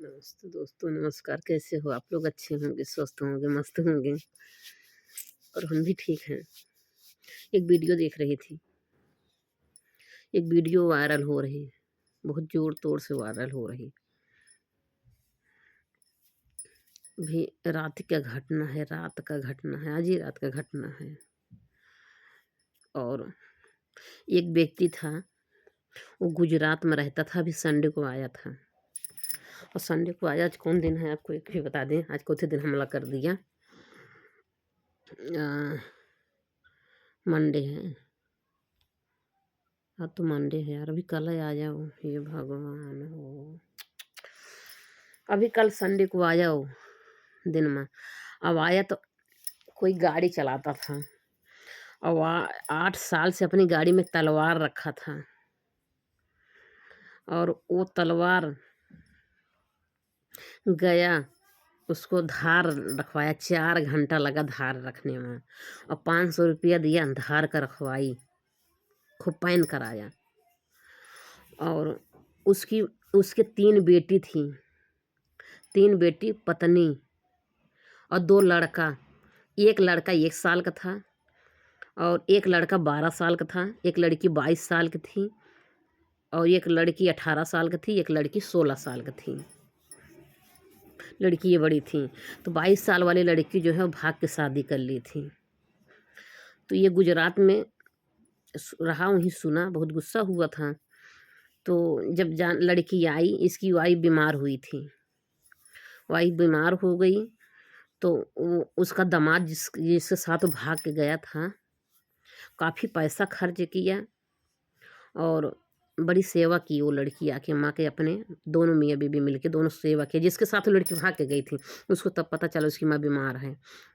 नमस्ते दोस्तों, नमस्कार। कैसे हो आप लोग? अच्छे होंगे, स्वस्थ होंगे, मस्त होंगे। और हम भी ठीक हैं। एक वीडियो देख रही थी। एक वीडियो वायरल हो रही है, बहुत जोर तोड़ से वायरल हो रही। भी रात का घटना है, रात का घटना है, आज ही रात का घटना है। और एक व्यक्ति था, वो गुजरात में रहता था, अभी संडे को आया था। और संडे को आया, आज कौन दिन है आपको एक भी बता दें, आज कौन से दिन हमला कर दिया। मंडे है। हाँ तो मंडे है यार, अभी कल ही आ जाओ, हे भगवान हो। अभी कल संडे को आ जाओ दिन में। अब आया तो कोई गाड़ी चलाता था और 8 साल से अपनी गाड़ी में तलवार रखा था। और वो तलवार गया, उसको धार रखवाया, 4 घंटा लगा धार रखने में। और 500 रुपया दिया, धार का रखवाई, खूब पहन कर आया। और उसकी उसके 3 बेटी थी, 3 बेटी पत्नी और 2 लड़का। एक लड़का 1 साल का था और एक लड़का 12 साल का था, एक लड़की 22 साल की थी और एक लड़की 18 साल की थी, एक लड़की 16 साल की थी। लड़की ये बड़ी थी। तो 22 साल वाली लड़की जो है वो भाग के शादी कर ली थी। तो ये गुजरात में रहा, वहीं सुना, बहुत गुस्सा हुआ था। तो जब लड़की आई, इसकी वाइफ बीमार हुई थी। वाइफ बीमार हो गई तो उसका दामाद जिसके साथ वो भाग के गया था, काफ़ी पैसा खर्च किया और बड़ी सेवा की। वो लड़की आके माँ के अपने दोनों मियाँ बीबी मिलके दोनों सेवा किया। जिसके साथ वो लड़की भाग के गई थी, उसको तब पता चला उसकी माँ बीमार है।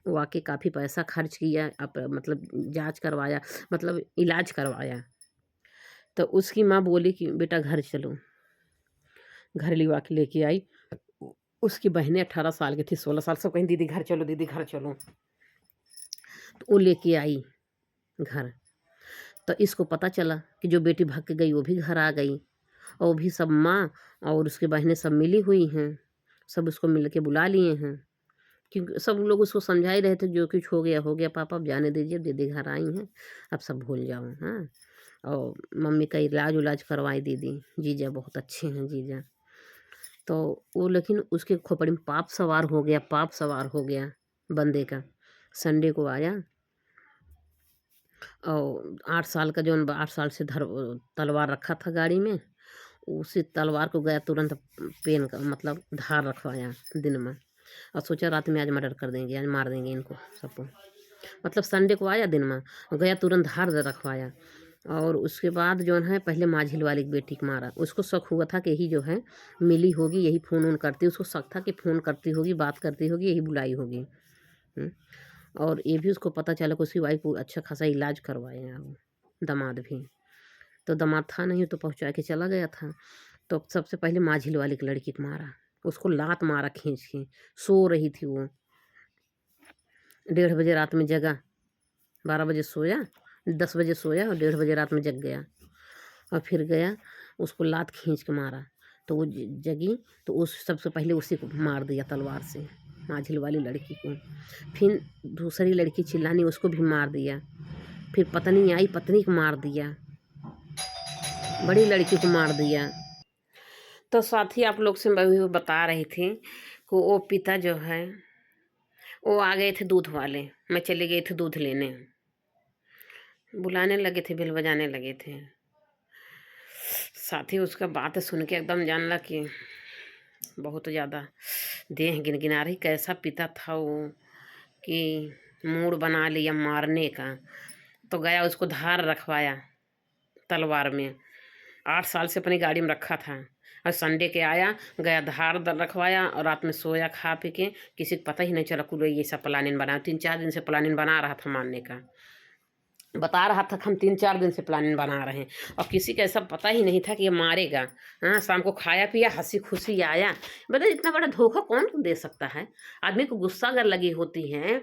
वो आके काफ़ी पैसा खर्च किया, मतलब जांच करवाया, मतलब इलाज करवाया। तो उसकी माँ बोली कि बेटा घर चलो। घर लिवा के लेके आई। उसकी बहनें 18 साल की थी, 16 साल, सब कहीं दीदी घर चलो, दीदी घर चलो। तो वो लेके आई घर। तो इसको पता चला कि जो बेटी भाग के गई वो भी घर आ गई। और वो भी सब माँ और उसकी बहनें सब मिली हुई हैं, सब उसको मिल के बुला लिए हैं। क्योंकि सब लोग उसको समझा ही रहे थे, जो कुछ हो गया हो गया पापा, अब जाने दीजिए, दीदी घर आई हैं, अब सब भूल जाओ। हाँ, और मम्मी का इलाज उलाज करवाई दीदी, जीजा बहुत अच्छे हैं जीजा। तो वो लेकिन उसके खोपड़ी में पाप सवार हो गया, पाप सवार हो गया बंदे का। संडे को आया और 8 साल का, जो 8 साल से तलवार रखा था गाड़ी में, उसी तलवार को गया तुरंत पेन का, मतलब धार रखवाया दिन में। और सोचा रात में आज मर्डर कर देंगे, आज मार देंगे इनको सबको। मतलब संडे को आया दिन में, गया तुरंत धार रखवाया। और उसके बाद जो है पहले माझिल वाली की बेटी को मारा। उसको शक हुआ था कि यही जो है मिली होगी, यही फ़ोन वोन करती, उसको शक था कि फ़ोन करती होगी, बात करती होगी, यही बुलाई होगी। और ये भी उसको पता चला कि उसकी वाइफ को अच्छा खासा इलाज करवाए हैं वो दामाद भी। तो दामाद था नहीं तो पहुंचा के चला गया था। तो सबसे पहले माझिल वाली की लड़की को मारा, उसको लात मारा खींच के। सो रही थी वो, 1:30 बजे रात में जगा, 12 बजे सोया, 10 बजे सोया और 1:30 बजे रात में जग गया। और फिर गया, उसको लात खींच के मारा। तो वो जगी तो उस सबसे पहले उसी को मार दिया तलवार से, माझिल वाली लड़की को। फिर दूसरी लड़की चिल्लानी, उसको भी मार दिया। फिर पत्नी आई, पत्नी को मार दिया, बड़ी लड़की को मार दिया। तो साथ ही आप लोग से मैं भी बता रही थी कि वो पिता जो है वो आ गए थे दूध वाले। मैं चली गई थी दूध लेने, बुलाने लगे थे, बेल बजाने लगे थे। साथ ही उसका बात सुन के एकदम जानला कि बहुत ज़्यादा देह गिनगिना रही। कैसा पिता था वो कि मूड बना लिया मारने का। तो गया, उसको धार रखवाया तलवार में। 8 साल से अपनी गाड़ी में रखा था और संडे के आया, गया धार रखवाया और रात में सोया खा पी के। किसी को पता ही नहीं चला। कुल ये सब प्लानिंग बना, 3-4 दिन से प्लानिंग बना रहा था मारने का। बता रहा था कि हम 3-4 दिन से प्लानिंग बना रहे हैं और किसी को ऐसा पता ही नहीं था कि ये मारेगा। हाँ, शाम को खाया पिया, हंसी खुशी आया। मतलब इतना बड़ा धोखा कौन दे सकता है? आदमी को गुस्सा अगर लगी होती है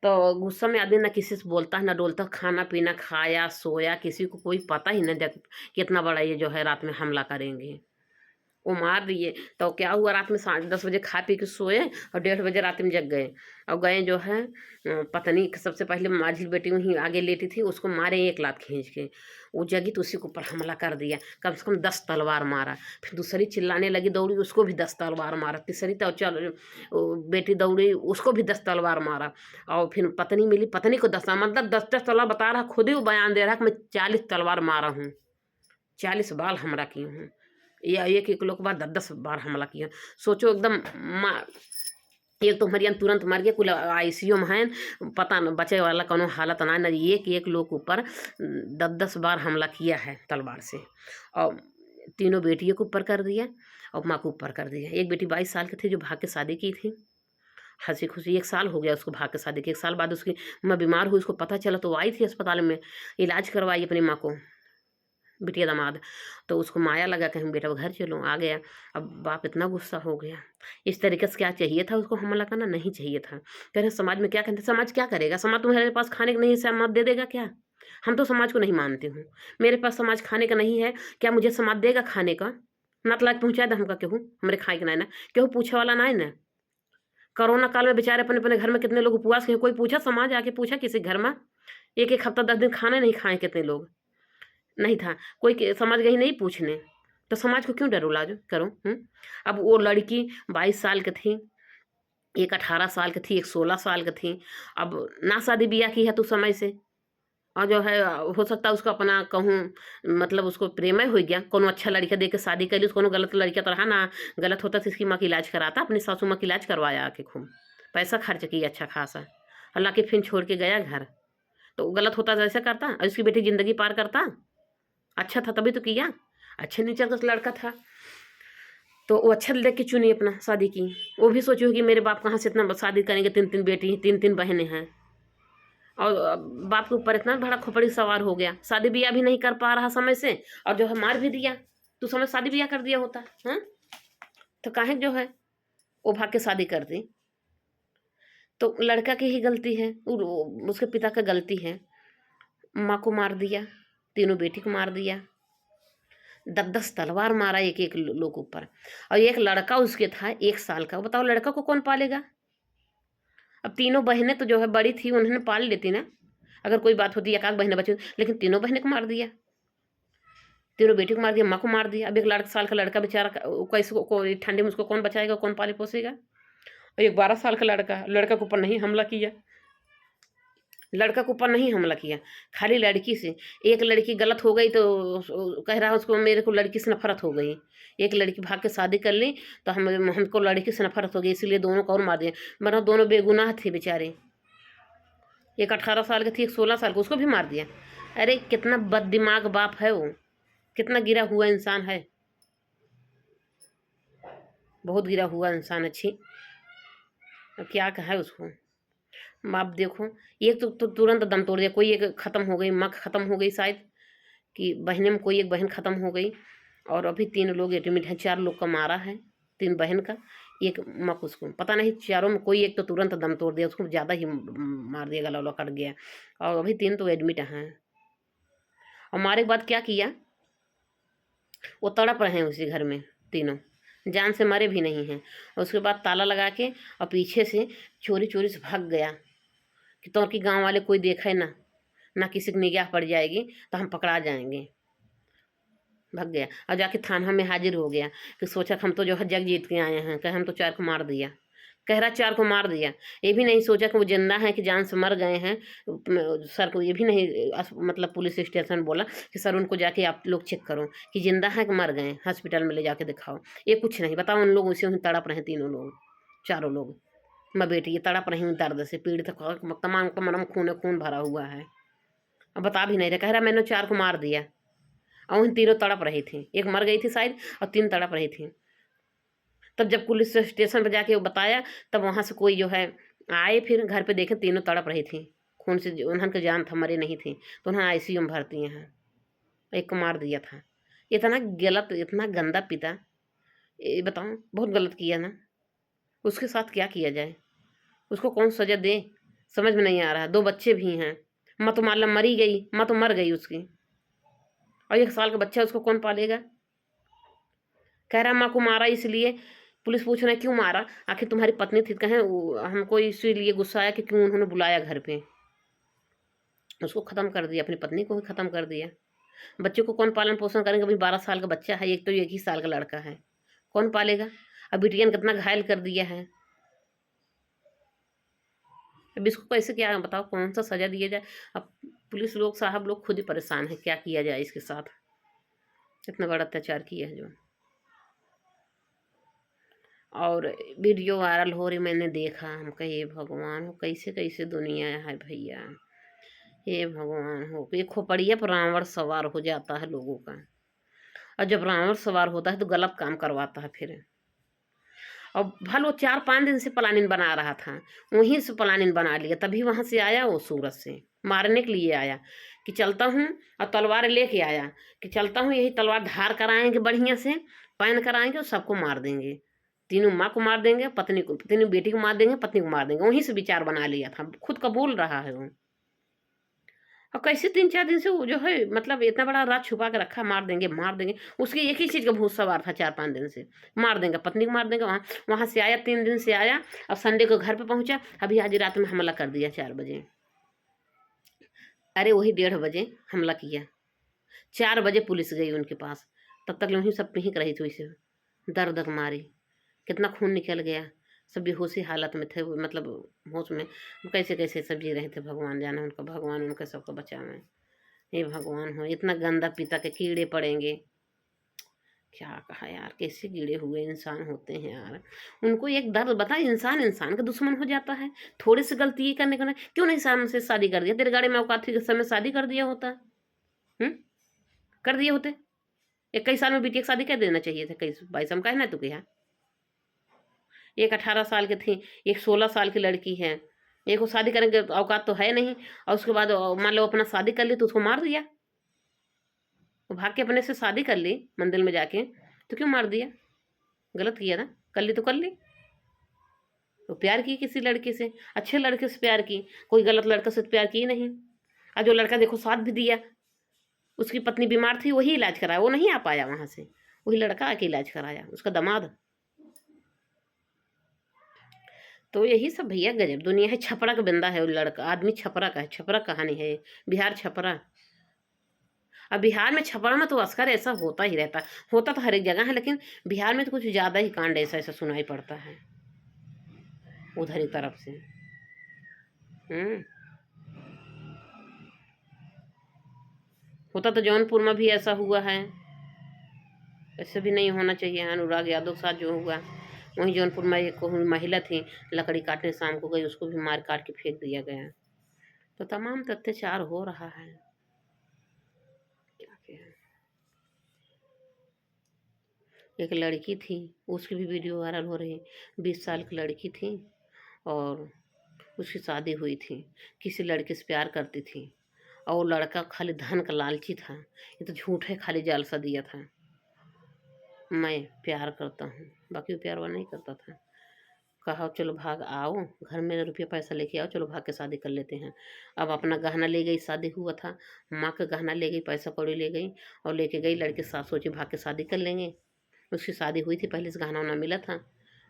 तो गुस्सा में आदमी ना किसी से बोलता है ना डोलता। खाना पीना खाया सोया, किसी को कोई पता ही नहीं कि इतना बड़ा ये जो है रात में हमला करेंगे। वो मार दिए। तो क्या हुआ, रात में 10:30 बजे खा पी के सोए और 1:30 बजे रात में जग गए। और गए जो है पत्नी सबसे पहले माझी बेटी वहीं आगे लेटी थी, उसको मारे एक लात खींच के। वो जगी तो उसी के ऊपर हमला कर दिया, कम से कम 10 तलवार मारा। फिर दूसरी चिल्लाने लगी, दौड़ी, उसको भी 10 तलवार मारा। तीसरी तो चल वो बेटी दौड़ी, उसको भी 10 तलवार मारा। और फिर पत्नी मिली, पत्नी को 10, मतलब 10-10 तलवार बता रहा, खुद ही वो बयान दे रहा कि मैं 40 तलवार मारा हूँ, 40 बार हमला की हूँ, या एक एक लोग के बाद 10-10 बार हमला किया। सोचो एकदम एक तो मरियन तुरंत मर गया, कुल आईसीयू में है, पता न बचे वाला कोनो हालत ना, एक एक लोग के ऊपर 10-10 बार हमला किया है तलवार से। और तीनों बेटियों के ऊपर कर दिया और माँ के ऊपर कर दिया। एक बेटी 22 साल की थी जो भाग के शादी की थी, हंसी खुशी 1 साल हो गया उसको भाग के शादी के। 1 साल बाद उसकी माँ बीमार हुई, उसको पता चला तो वो आई थी अस्पताल में, इलाज करवाई अपनी माँ को, बिटिया दामाद। तो उसको माया लगा कि हम बेटा घर चलो, आ गया। अब बाप इतना गुस्सा हो गया। इस तरीके से क्या चाहिए था उसको हमला करना, नहीं चाहिए था। कह रहे समाज में क्या कहते, समाज क्या करेगा, समाज तुम्हारे पास खाने को नहीं है, समाज दे देगा क्या? हम तो समाज को नहीं मानते हूँ, मेरे पास समाज खाने का नहीं है, क्या मुझे समाज देगा खाने का? ना तो लाके पहुँचा दे हमका केहू, हमारे खाए के ना ना केहू पूछे वाला ना है ना। कोरोना काल में बेचारे अपने अपने घर में कितने लोग उपवास किए, कोई पूछा, समाज आके पूछा किसी घर में? एक एक हफ्ता 10 दिन खाना नहीं खाए कितने लोग, नहीं था कोई समाज गई नहीं पूछने। तो समाज को क्यों डरो करो? अब वो लड़की 22 साल की थी, एक 18 साल की थी, एक 16 साल की थी। अब ना शादी ब्याह की है तो समय से, और जो है हो सकता है उसको अपना कहूँ, मतलब उसको प्रेम हो गया, कोनो अच्छा लड़का देख के शादी कर ली, कोनो गलत लड़का तो रहा ना, गलत होता तो इसकी माँ का इलाज कराता, अपनी सासू माँ का इलाज करवाया आके, खूब पैसा खर्च किया अच्छा खासा, अल्लाह के फिर छोड़ के गया घर। तो गलत होता तो ऐसा करता, और इसकी बेटी जिंदगी पार करता? अच्छा था तभी तो किया, अच्छे नेचर का लड़का था, तो वो अच्छा देख के चुनी अपना शादी की। वो भी सोची होगी मेरे बाप कहाँ से इतना शादी करेंगे, 3-3 बेटी, 3-3 बहनें हैं, और बाप के ऊपर इतना बड़ा खोपड़ी सवार हो गया, शादी ब्याह भी नहीं कर पा रहा समय से, और जो है मार भी दिया। तू समय शादी ब्याह कर दिया होता, हाँ? तो काहे जो है वो भाग के शादी कर दी। तो लड़का की ही गलती है, उसके पिता का गलती है, माँ को मार दिया, तीनों बेटी को मार दिया, 10-10 तलवार मारा एक एक लोग ऊपर। और एक लड़का उसके था 1 साल का, बताओ लड़का को कौन पालेगा? अब तीनों बहनें तो जो है बड़ी थी, उन्होंने पाल लेती ना, अगर कोई बात होती, एक आध बहनें बची, लेकिन तीनों बहनें को मार दिया, तीनों बेटी को मार दिया, माँ को मार दिया। अब एक 1 साल का लड़का बेचारा कैसे कोई ठंडी में उसको कौन बचाएगा, कौन पाले पोसेगा? और एक 12 साल का लड़का, लड़का के ऊपर नहीं हमला किया, लड़का के ऊपर नहीं हमला किया, खाली लड़की से। एक लड़की गलत हो गई तो कह रहा है उसको मेरे को लड़की से नफरत हो गई, एक लड़की भाग के शादी कर ली तो हमको लड़की से नफरत हो गई, इसीलिए दोनों को और मार दिया। मगर दोनों बेगुनाह थे बेचारे, एक 18 साल की थी, एक 16 साल का, उसको भी मार दिया। अरे कितना बददिमाग बाप है वो, कितना गिरा हुआ इंसान है, बहुत गिरा हुआ इंसान। अच्छी अब क्या कहा है उसको। आप देखो, एक तो तुरंत दम तोड़ दिया, कोई एक ख़त्म हो गई, माँ ख़त्म हो गई शायद, कि बहने में कोई एक बहन ख़त्म हो गई, और अभी 3 लोग एडमिट हैं, 4 लोग का मारा है, 3 बहन का, एक माँ को, उसको पता नहीं, चारों में कोई एक तो तुरंत दम तोड़ दिया, उसको ज़्यादा ही मार दिया, गला उला कट गया, और अभी 3 तो एडमिट हैं। और मारे के बाद क्या किया, वो तड़प रहे हैं उसी घर में, तीनों जान से मरे भी नहीं हैं। और उसके बाद ताला लगा के और पीछे से चोरी चोरी से भाग गया, कि तो कि गांव वाले कोई देखे ना, ना किसी की निगाह पड़ जाएगी तो हम पकड़ा जाएंगे। भाग गया और जाके थाना में हाजिर हो गया, कि सोचा हम तो जो है जग जीत के आए हैं, कह हम तो 4 को मार दिया, कह रहा 4 को मार दिया। ये भी नहीं सोचा कि वो जिंदा है कि जान से मर गए हैं। सर को ये भी नहीं मतलब पुलिस स्टेशन बोला कि सर उनको जाके आप लोग चेक करो कि जिंदा है कि मर गए, हॉस्पिटल में ले जाके दिखाओ। ये कुछ नहीं, बताओ उन लोग उसे तड़प रहे, तीनों लोग, चारों लोग, मैं बेटी ये तड़प रही हूँ दर्द से, पीड़ित तमाम का मनम खून खून भरा हुआ है। अब बता भी नहीं रहा, कह रहा मैंने 4 को मार दिया, और उन तीनों तड़प रही थी, एक मर गई थी शायद और 3 तड़प रही थी। तब जब पुलिस स्टेशन पर जाके वो बताया, तब वहाँ से कोई जो है आए, फिर घर पे देखे तीनों तड़प रही थी, खून से उन्होंने जान था, मरे नहीं थी, तो उन्होंने आईसीयू में भर्ती हैं, एक को मार दिया था। इतना गलत, इतना गंदा पिता, ये बताओ, बहुत गलत किया ना। उसके साथ क्या किया जाए, उसको कौन सजा दे, समझ में नहीं आ रहा। 2 बच्चे भी हैं, माँ तो माला मरी गई, माँ तो मर गई उसकी, और 1 साल का बच्चा, उसको कौन पालेगा? कह रहा माँ को मारा इसलिए। पुलिस पूछ रहा है क्यों मारा, आखिर तुम्हारी पत्नी थी, कहें हमको इसीलिए गुस्सा आया कि क्यों उन्होंने बुलाया घर पे। उसको ख़त्म कर दिया, अपनी पत्नी को भी ख़त्म कर दिया। बच्चे को कौन पालन पोषण करेंगे, अभी 12 साल का बच्चा है, एक तो 1 ही साल का लड़का है, कौन पालेगा। अब बिटिया ने कितना घायल कर दिया है। अब इसको कैसे क्या बताओ, कौन सा सजा दिया जाए। अब पुलिस लोग साहब लोग खुद ही परेशान है, क्या किया जाए इसके साथ, इतना बड़ा अत्याचार किया है जो। और वीडियो वायरल हो रही, मैंने देखा, हम कहे ये भगवान हो, कैसे कैसे दुनिया है भैया, ये भगवान हो। ये खोपड़िया पर रावण सवार हो जाता है लोगों का, और जब रावण सवार होता है तो गलत काम करवाता है फिर। और भलो 4-5 दिन से प्लानिंग बना रहा था, वहीं से प्लानिंग बना लिया, तभी वहां से आया वो सूरत से मारने के लिए आया, कि चलता हूँ, और तलवार लेके आया कि चलता हूँ, यही तलवार धार कराएंगे बढ़िया से, पहन कराएंगे और सबको मार देंगे, तीनों माँ को मार देंगे, पत्नी को, तीनों बेटी को मार देंगे, पत्नी को मार देंगे। वहीं से विचार बना लिया था, खुद का बोल रहा है वो। और कैसे 3-4 दिन से वो जो है मतलब इतना बड़ा राज छुपा के रखा, मार देंगे मार देंगे। उसकी एक ही चीज़ का भूत सवार था 4-5 दिन से, मार देंगे, पत्नी को मार देंगे। वहाँ वहाँ से आया, 3 दिन से आया, और संडे को घर पे पहुंचा, अभी आज रात में हमला कर दिया 4 बजे। अरे वही 1:30 बजे हमला किया, 4 बजे पुलिस गई उनके पास, तब तक वहीं सब पीक रही थी वैसे, दर्द दर्द मारी, कितना खून निकल गया, सब बेहोशी हालत में थे, मतलब होश में, कैसे कैसे सब जी रहे थे, भगवान जाने उनका, भगवान उनका सबको बचावे। हे भगवान हो, इतना गंदा पिता के कीड़े पड़ेंगे, क्या कहा यार, कैसे कीड़े हुए इंसान होते हैं यार। उनको एक दर्द बता, इंसान इंसान का दुश्मन हो जाता है, थोड़ी सी गलती ही करने का नहीं, क्यों नहीं इंसान से शादी कर दिया, तेरे गाड़ी में औकात थी समय शादी कर दिया होता। कर दिए होते, 21 साल में बेटी की शादी कर देना चाहिए था, 22 में कहना तू क्या। एक 18 साल की थी, एक 16 साल की लड़की है, एक को शादी करेंगे औकात तो है नहीं, और उसके बाद मान लो अपना शादी कर ली तो उसको मार दिया, वो भाग के अपने से शादी कर ली मंदिर में जाके, तो क्यों मार दिया, गलत किया ना, कर ली तो कर ली। तो प्यार की किसी लड़के से, अच्छे लड़के से प्यार की, कोई गलत लड़का से तो प्यार की नहीं। और जो लड़का देखो साथ भी दिया, उसकी पत्नी बीमार थी, वही इलाज कराया, वो नहीं आ पाया वहां से, वही लड़का आके इलाज कराया, उसका दामाद। तो यही सब भैया गजब दुनिया है, छपरा का बंदा है वो लड़का, आदमी छपरा का है, छपरा कहानी है, बिहार छपरा। अब बिहार में छपरा में तो अक्सर ऐसा होता ही रहता, होता तो हर एक जगह है, लेकिन बिहार में तो कुछ ज़्यादा ही कांड ऐसा ऐसा सुनाई पड़ता है उधर ही तरफ से। हम्म होता तो जौनपुर में भी ऐसा हुआ है, ऐसे भी नहीं होना चाहिए। अनुराग यादव के साथ जो हुआ, वहीं जौनपुर में एक महिला थी, लकड़ी काटने शाम को गई, उसको भी मार काट के फेंक दिया गया। तो तमाम अत्याचार हो रहा है, क्या क्या। एक लड़की थी, उसकी भी वीडियो वायरल हो रही, 20 साल की लड़की थी, और उसकी शादी हुई थी, किसी लड़के से प्यार करती थी, और वो लड़का खाली धन का लालची था, ये तो झूठ है, खाली जाल सा दिया था, मैं प्यार करता हूँ, बाकी वो प्यार वो नहीं करता था। कहा चलो भाग आओ घर में, रुपया पैसा लेके आओ, चलो भाग के शादी कर लेते हैं। अब अपना गहना ले गई, शादी हुआ था, माँ का गहना ले गई, पैसा कौड़ी ले गई, और लेके गई, लड़के साथ सोची भाग के शादी कर लेंगे। उसकी शादी हुई थी, पहले से गहना उना मिला था,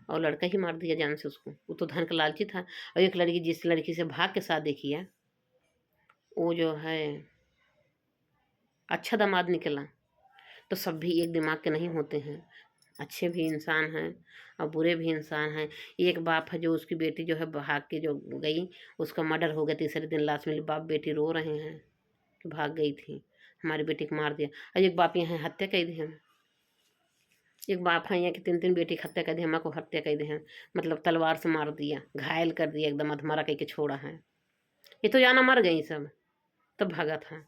और लड़का ही मार दिया जान से उसको, वो तो धन का लालची था। और एक लड़की, जिस लड़की से भाग के शादी किया, वो जो है अच्छा दामाद निकला। तो सब भी एक दिमाग के नहीं होते हैं, अच्छे भी इंसान हैं और बुरे भी इंसान हैं। एक बाप है जो उसकी बेटी जो है भाग के जो गई, उसका मर्डर हो गया, तीसरे दिन लाश मिली, बाप बेटी रो रहे हैं कि भाग गई थी, हमारी बेटी को मार दिया। और एक बाप यहाँ हत्या कर दी है, एक बाप है यहाँ की 3-3 बेटी की हत्या कर दी, हमारे को हत्या कर दी है, मतलब तलवार से मार दिया, घायल कर दिया, एकदम अधमरा कह के छोड़ा है। ये तो जाना मर गई सब, तब भागा था।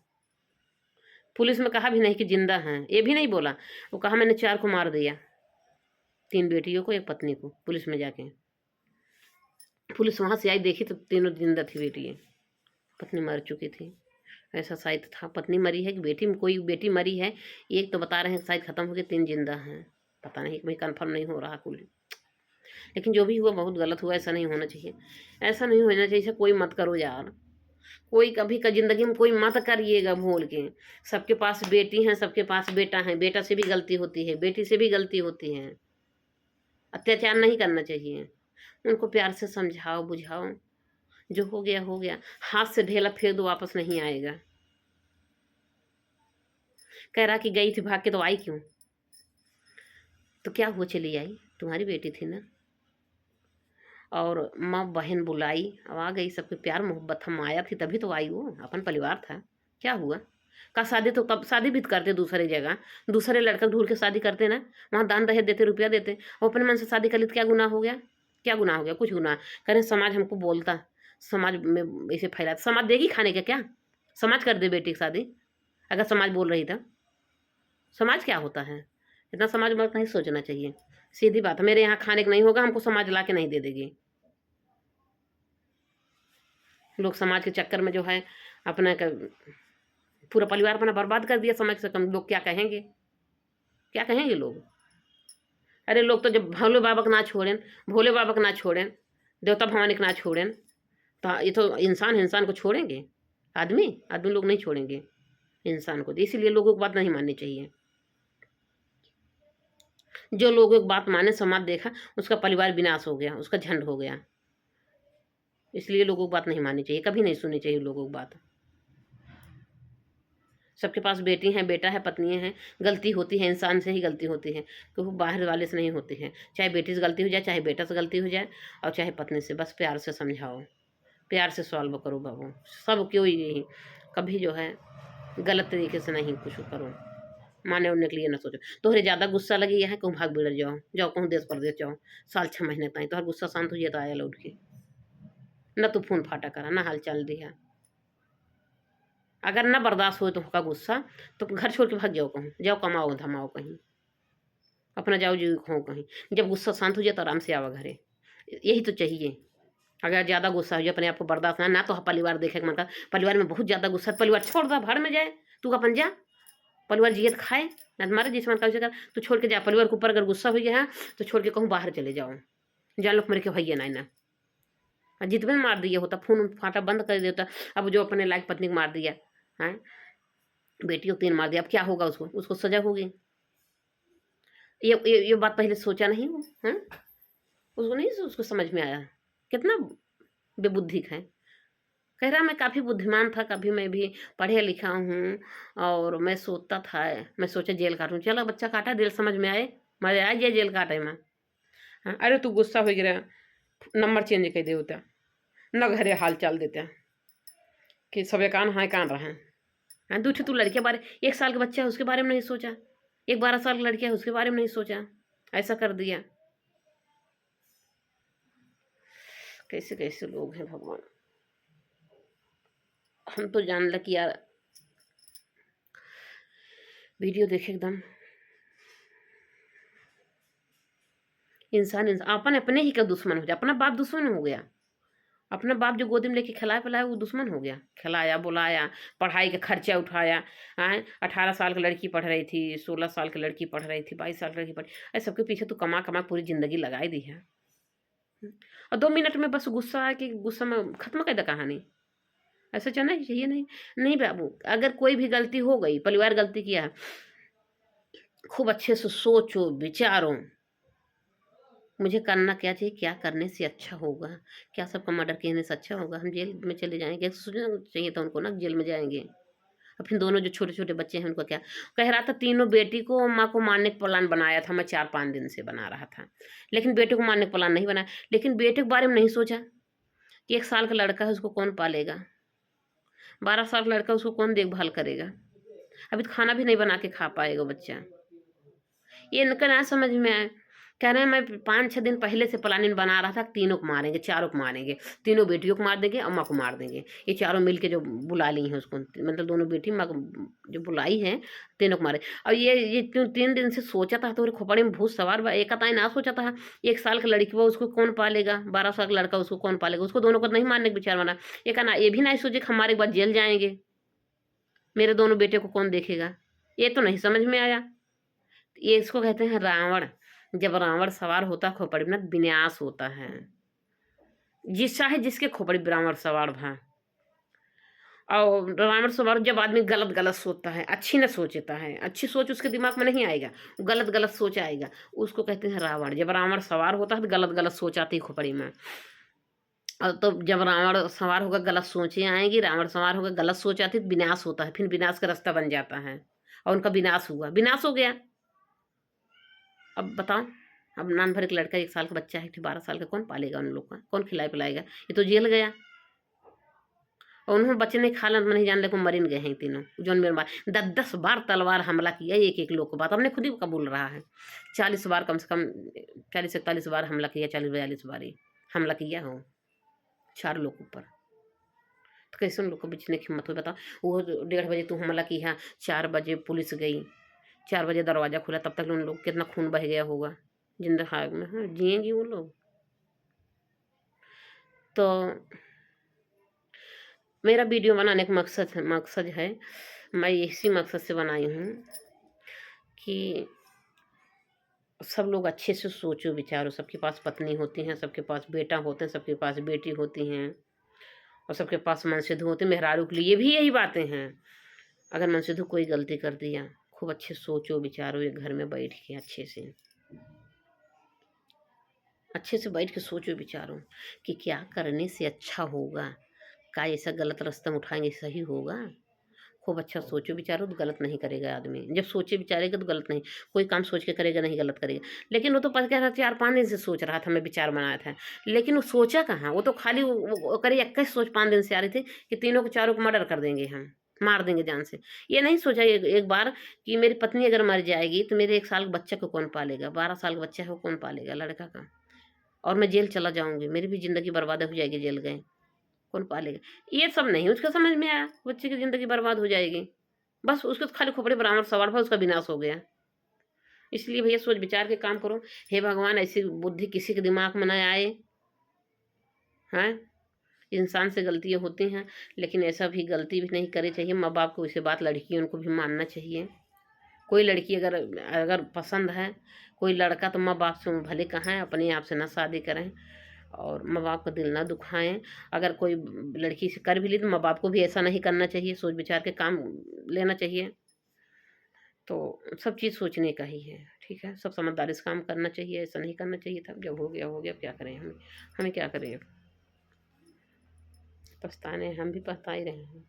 पुलिस में कहा भी नहीं कि जिंदा हैं, ये भी नहीं बोला, वो कहा मैंने 4 को मार दिया, 3 बेटियों को, एक पत्नी को। पुलिस में जाके पुलिस वहां से आई, देखी तो तीनों जिंदा थी बेटी, पत्नी मर चुकी थी। ऐसा शायद था, पत्नी मरी है कि बेटी, कोई बेटी मरी है, एक तो बता रहे हैं शायद खत्म हो गई, 3 जिंदा हैं, पता नहीं, भाई कंफर्म नहीं हो रहा कुल। लेकिन जो भी हुआ बहुत गलत हुआ, ऐसा नहीं होना चाहिए, ऐसा नहीं होना चाहिए, कोई मत करो यार, कोई कभी का जिंदगी में कोई मत करिएगा भूल के। सबके पास बेटी है, सबके पास बेटा है, बेटा से भी गलती होती है, बेटी से भी गलती होती है। अत्याचार नहीं करना चाहिए। उनको प्यार से समझाओ बुझाओ, जो हो गया हो गया। हाथ से ढेला फेंक दो, वापस नहीं आएगा। कह रहा कि गई थी भाग के, तो आई क्यों? तो क्या हुआ चली आई? तुम्हारी बेटी थी ना। और माँ बहन बुलाई, अब आ गई, सबके प्यार मोहब्बत हम आया थी तभी तो आई, वो अपन परिवार था। क्या हुआ? का शादी तो कब शादी भी करते दूसरे जगह, दूसरे लड़का ढूंढ के शादी करते ना, वहाँ दान दहेज देते, रुपया देते, और अपने मन से शादी कर ली तो क्या गुनाह हो गया? क्या गुनाह हो गया? कुछ गुनाह। करें समाज हमको बोलता, समाज में ऐसे फैलाता, समाज देगी खाने का क्या? समाज कर दे बेटी की शादी, अगर समाज बोल रही था। समाज क्या होता है? इतना समाज में नहीं सोचना चाहिए। सीधी बात है, मेरे यहाँ खाने का नहीं होगा, हमको समाज ला के नहीं दे देगी। लोग समाज के चक्कर में जो है अपना पूरा परिवार अपना बर्बाद कर दिया। समझ से कम लोग क्या कहेंगे? क्या कहेंगे लोग? अरे लोग तो जब भोले बाबा को ना छोड़ें, भोले बाबा को ना छोड़ें, देवता भवानी को ना छोड़ें, तो ये तो इंसान इंसान को छोड़ेंगे? आदमी आदमी लोग नहीं छोड़ेंगे इंसान को। इसीलिए लोगों की बात नहीं माननी चाहिए। जो लोगों की बात माने, समाज देखा, उसका परिवार विनाश हो गया, उसका झंड हो गया। इसलिए लोगों की बात नहीं माननी चाहिए, कभी नहीं सुननी चाहिए लोगों की बात। सबके पास बेटी हैं, बेटा है, पत्नी हैं। गलती होती है, इंसान से ही गलती होती है, क्योंकि बाहर वाले से नहीं होती है। चाहे बेटी से गलती हो जाए, चाहे बेटा से गलती हो जाए, और चाहे पत्नी से। बस प्यार से समझाओ, प्यार से सॉल्व करो बाबू। सब क्यों यही, कभी जो है गलत तरीके से नहीं कुछ करो। माने उड़ने के लिए ना सोचो। तोहरे ज़्यादा गुस्सा लगी है, कहूँ भाग बिगड़ जाओ, जाओ कहूँ देश परदेश जाओ, साल 6 महीने तक तो गुस्सा शांत हो जाए तो आया लौट के। न तू फोन फाटा करा, ना हाल चाल दिया। अगर ना बर्दाश्त हो तो का गुस्सा, तो घर छोड़ के भाग जाओ, कहूँ जाओ कमाओ धमाओ कहीं, अपना जाओ जी खाओ कहीं। जब गुस्सा शांत हो जाए तो आराम से आओ घरे। यही तो चाहिए। अगर ज़्यादा गुस्सा हो जाए, अपने आप को बर्दाश्त ना तो परिवार देखे मन का, परिवार में बहुत ज़्यादा गुस्सा, परिवार छोड़ दो, भाड़ में जाए, तू अपन जा, परिवार जियत खाए ना तुम्हारे जिस मन का कर, तो छोड़ के जा। परिवार के ऊपर अगर गुस्सा हो गया है तो छोड़ के कहूँ बाहर चले जाओ, जान लोग मेरे के भैया ना जितने मार दिया होता, खून फाटा बंद कर देता। अब जो अपने लायक पत्नी को मार दिया है, बेटी को 3 मार दिया, अब क्या होगा? उसको उसको सजा होगी। ये बात पहले सोचा नहीं वो, हैं? उसको नहीं, उसको समझ में आया कितना बेबुद्धि है। कह रहा मैं काफ़ी बुद्धिमान था, कभी मैं भी पढ़े लिखा हूँ, और मैं सोचता था, मैं सोचा जेल काटूँ। चलो बच्चा काटा, जेल समझ में आए, मजा आए जे जेल काटे में। हाँ, अरे तू गुस्सा हो गया, नंबर चेंज कर दे होता, न घरे हाल चाल देते कि सब कान हाँ कान रहे हैं। हाँ, दूसरे तू लड़के बारे, 1 साल का बच्चा है उसके बारे में नहीं सोचा, एक 12 साल का लड़का है उसके बारे में नहीं सोचा, ऐसा कर दिया। कैसे कैसे लोग हैं भगवान। हम तो जान ल कि यार वीडियो देखे एकदम इंसान अपन अपने ही का दुश्मन हो जाए। अपना बाप दुश्मन हो गया, अपना बाप जो गोदी में लेके खिलाया पिलाया वो दुश्मन हो गया। खिलाया बुलाया, पढ़ाई का खर्चा उठाया। आए 18 साल की लड़की पढ़ रही थी, 16 साल की लड़की पढ़ रही थी, 22 साल की लड़की पढ़, ऐसे सबके पीछे तो कमा कमा पूरी जिंदगी लगाई दी है। और 2 मिनट में बस गुस्सा है कि गुस्सा में खत्म कर दे कहानी। ऐसा चलना चाहिए नहीं। नहीं बाबू, अगर कोई भी गलती हो गई, परिवार गलती किया है, खूब अच्छे से सोचो विचारो, मुझे करना क्या चाहिए, क्या करने से अच्छा होगा, क्या सबका मर्डर करने से अच्छा होगा, हम जेल में चले जाएंगे। सोचना चाहिए था उनको ना, जेल में जाएंगे। और फिर दोनों जो छोटे छोटे बच्चे हैं उनको क्या कह रहा था, तीनों बेटी को माँ को मारने का प्लान बनाया था, मैं 4-5 दिन से बना रहा था, लेकिन बेटे को मारने का प्लान नहीं बनाया। लेकिन बेटे के बारे में नहीं सोचा कि 1 साल का लड़का है, उसको कौन पालेगा, 12 साल का लड़का उसको कौन देखभाल करेगा, अभी तो खाना भी नहीं बना के खा पाएगा बच्चा। ये इनका ना समझ में आए। कह रहे हैं मैं 5-6 दिन पहले से प्लानिंग बना रहा था, तीनों को मारेंगे, चारों को मारेंगे, तीनों बेटियों को मार देंगे, अम्मा को मार देंगे। ये चारों मिलके जो बुला ली हैं उसको, मतलब दोनों बेटी माँ को जो बुलाई हैं, तीनों को मारे। और ये 3 दिन से सोचा था, तो खोपड़े में भूत सवार बा। एक आता ना सोचा था 1 साल का लड़की वो उसको कौन पालेगा, 12 साल का लड़का उसको कौन पालेगा, उसको दोनों को नहीं मारने का विचार बना। एक ना ये भी नहीं सोचे कि हमारे बाद जेल जाएंगे, मेरे दोनों बेटे को कौन देखेगा। ये तो नहीं समझ में आया। ये इसको कहते हैं रावण। जब रावण सवार होता खोपड़ी में, विनाश होता है। जिस चाहे जिसके खोपड़ी रावण सवार भा, और रावण सवार जब आदमी गलत गलत सोचता है, अच्छी न सोचता है, अच्छी सोच उसके दिमाग में नहीं आएगा, गलत गलत सोच आएगा, उसको कहते हैं रावण। जब रावण सवार होता है तो गलत गलत सोच आती है खोपड़ी में। और तो जब रावण सवार होकर गलत सोचें आएंगी, रावण सवार होकर गलत सोच आती है तो विनाश होता है, फिर विनाश का रास्ता बन जाता है। और उनका विनाश हुआ, विनाश हो गया। अब बताओ, अब नान भर एक लड़का, 1 साल का बच्चा है, फिर 12 साल का, कौन पालेगा उन लोग का, कौन खिलाए पिलाएगा? ये तो जेल गया। और उन्होंने बच्चे ने खा लन नहीं जान लेकिन मरीन गए हैं तीनों। जौन मेरे मार 10-10 बार तलवार हमला किया, एक एक लोग को बात हमने खुद ही कबूल रहा है। 40 बार कम से कम, 40-41 बार हमला किया, 40-42 बार ही हमला किया हो 4 लोगों पर। तो कैसे उन लोग को बेचने की हिम्मत हुई बताओ? वो 1:30 बजे तू हमला किया, 4 बजे पुलिस गई, 4 बजे दरवाजा खुला, तब तक उन लोग कितना खून बह गया होगा जिंदा हाल में। हाँ, जिएंगी वो लोग। तो मेरा वीडियो बनाने का मकसद है, मैं इसी मकसद से बनाई हूँ कि सब लोग अच्छे से सोचो विचारो। सबके पास पत्नी होती हैं, सबके पास बेटा होते हैं, सबके पास बेटी होती हैं, और सबके पास मनसिद्धू होते हैं। मेहरारू के लिए भी यही बातें हैं। अगर मनसिद्धू कोई गलती कर दिया, खूब अच्छे सोचो विचारो, एक घर में बैठ के अच्छे से बैठ के सोचो विचारो कि क्या करने से अच्छा होगा, क्या ऐसा गलत रास्ता में उठाएंगे सही होगा। खूब अच्छा सोचो विचारो तो गलत नहीं करेगा आदमी। जब सोचे विचारेगा तो गलत नहीं, कोई काम सोच के करेगा नहीं गलत करेगा। लेकिन वो तो कह रहा 4-5 दिन से सोच रहा था, मैं विचार बनाया था, लेकिन वो सोचा कहाँ? वो तो खाली वो करे 21 सोच 5 दिन से आ रही थी कि तीनों को चारों को मर्डर कर देंगे, हम मार देंगे जान से। ये नहीं सोचा एक बार कि मेरी पत्नी अगर मर जाएगी तो मेरे 1 साल के बच्चे को कौन पालेगा, 12 साल का बच्चा है वो कौन पालेगा लड़का का, और मैं जेल चला जाऊंगी, मेरी भी जिंदगी बर्बाद हो जाएगी, जेल गए कौन पालेगा। ये सब नहीं उसका समझ में आया, बच्चे की जिंदगी बर्बाद हो जाएगी, बस उसके तो खाली खोपड़े बराबर सवार था, उसका विनाश हो गया। इसलिए भैया सोच विचार के काम करो। हे भगवान, ऐसी बुद्धि किसी के दिमाग में न आए। हैं, इंसान से गलतियाँ होती हैं, लेकिन ऐसा भी गलती भी नहीं करनी चाहिए। माँ बाप को इसे बात लड़कियों को भी मानना चाहिए। कोई लड़की अगर अगर पसंद है कोई लड़का, तो माँ बाप से भले कहाँ अपने आप से ना शादी करें और माँ बाप का दिल ना दुखाएं। अगर कोई लड़की से कर भी ली तो माँ बाप को भी ऐसा नहीं करना चाहिए, सोच विचार के काम लेना चाहिए। तो सब चीज़ सोचने का ही है, ठीक है, सब समझदारी से काम करना चाहिए, ऐसा नहीं करना चाहिए था। जब हो गया हो गया, क्या करें हमें, हमें क्या करें अब, पछताने हम भी पछता ही रहे हैं।